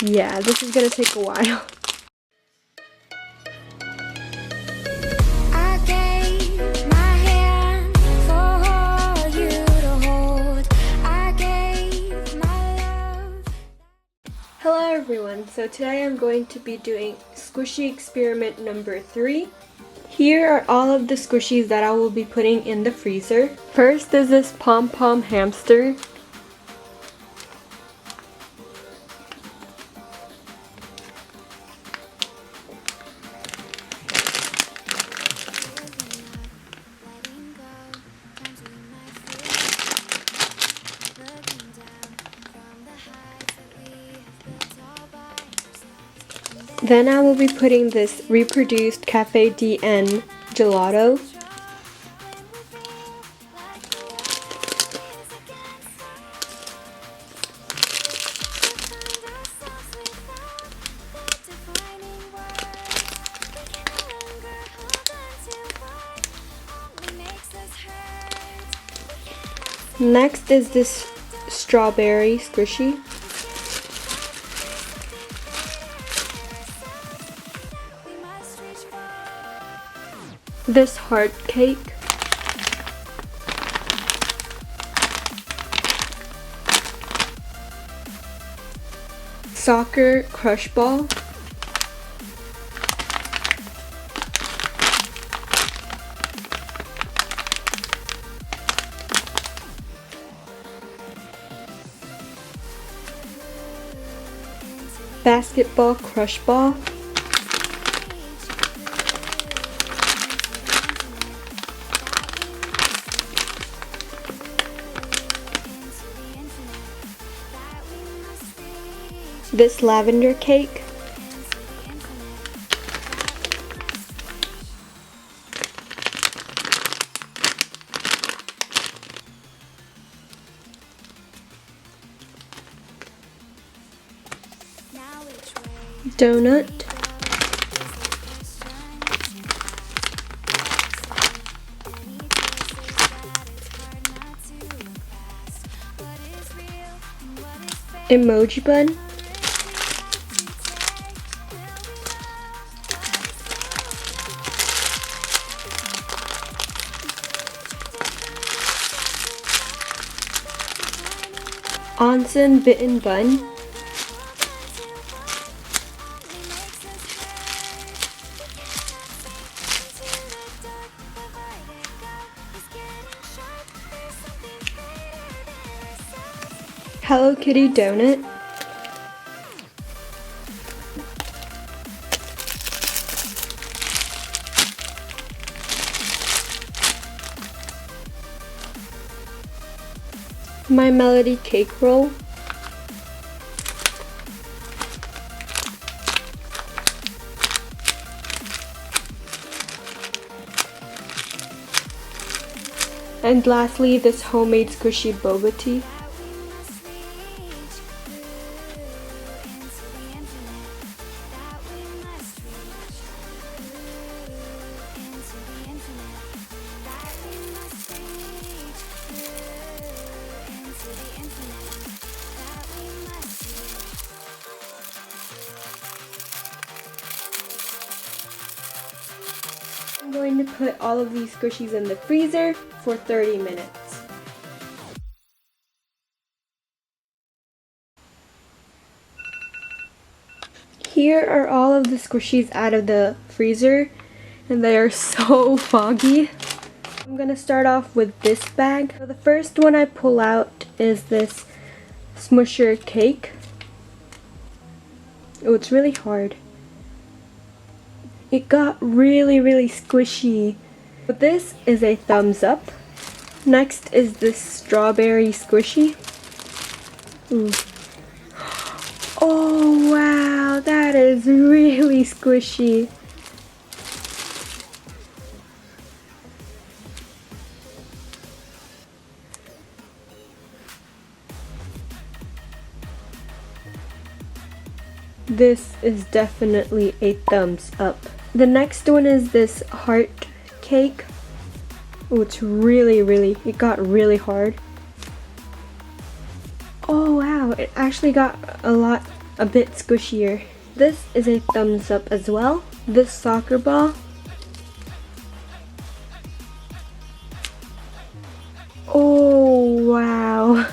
Yeah, this is gonna take a while. Hello everyone, so today I'm going to be doing squishy experiment number 3. Here are all of the squishies that I will be putting in the freezer. First is this pom-pom hamster. Then I will be putting this reproduced Cafe DN gelato. Next is this strawberry squishy. This heart cake. Soccer crush ball. Basketball crush ball. This lavender cake. Donut. Emoji bun. Onsen bitten bun. Hello Kitty donut. My Melody cake roll. And lastly, this homemade squishy boba tea. I'm going to put all of these squishies in the freezer for 30 minutes. Here are all of the squishies out of the freezer, and they are so foggy. I'm gonna start off with this bag. So the first one I pull out is this Smusher cake. Oh, it's really hard. It got really squishy. But this is a thumbs up. Next is this strawberry squishy. Ooh. Oh wow, that is really squishy. This is definitely a thumbs up. The next one is this heart cake. Oh, it's it got really hard. Oh wow, it actually got a lot a bit squishier. This is a thumbs up as well. This soccer ball. Oh wow,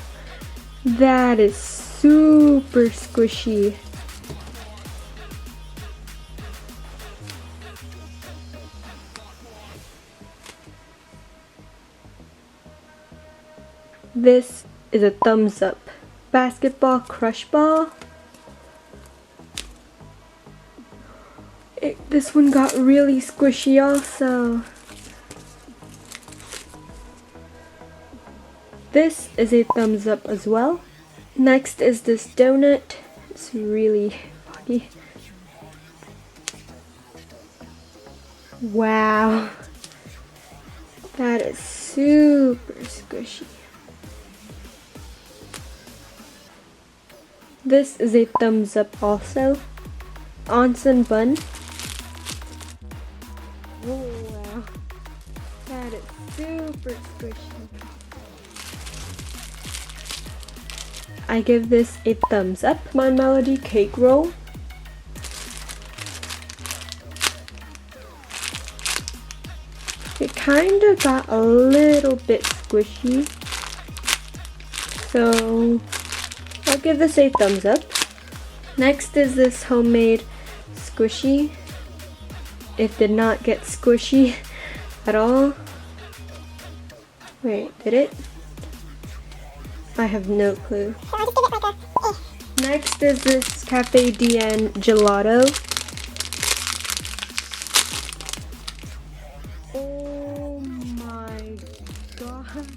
that is super squishy. This is a thumbs up. Basketball crush ball. This one got really squishy also. This is a thumbs up as well. Next is this donut. It's really foggy. Wow. That is super squishy. This is a thumbs up also. Onsen bun. Oh wow. That is super squishy. I give this a thumbs up. My Melody cake roll. It kind of got a little bit squishy, so I'll give this a thumbs up. Next is this homemade squishy. It did not get squishy at all. Wait, did it? I have no clue. Next is this Cafe Dien gelato. Oh my god.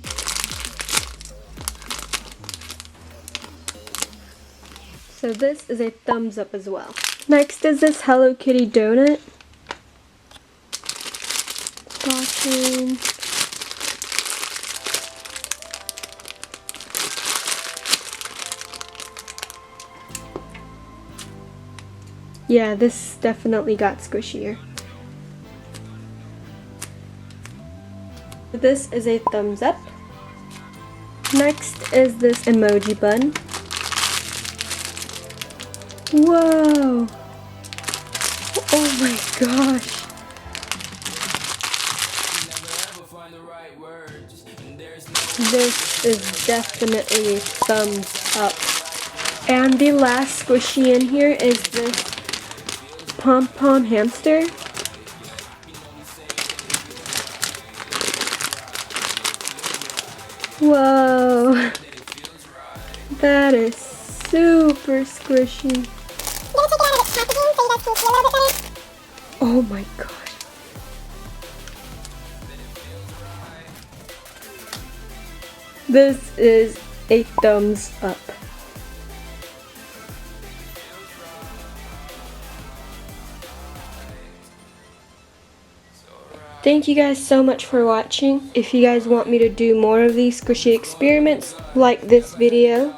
So this is a thumbs up as well. Next is this Hello Kitty donut. Awesome. Yeah, this definitely got squishier. This is a thumbs up. Next is this emoji bun. Whoa! Oh my gosh! This is definitely a thumbs up. And the last squishy in here is this pom-pom hamster. Whoa! That is super squishy. Oh my gosh. This is a thumbs up. Thank you guys so much for watching. If you guys want me to do more of these squishy experiments, like this video.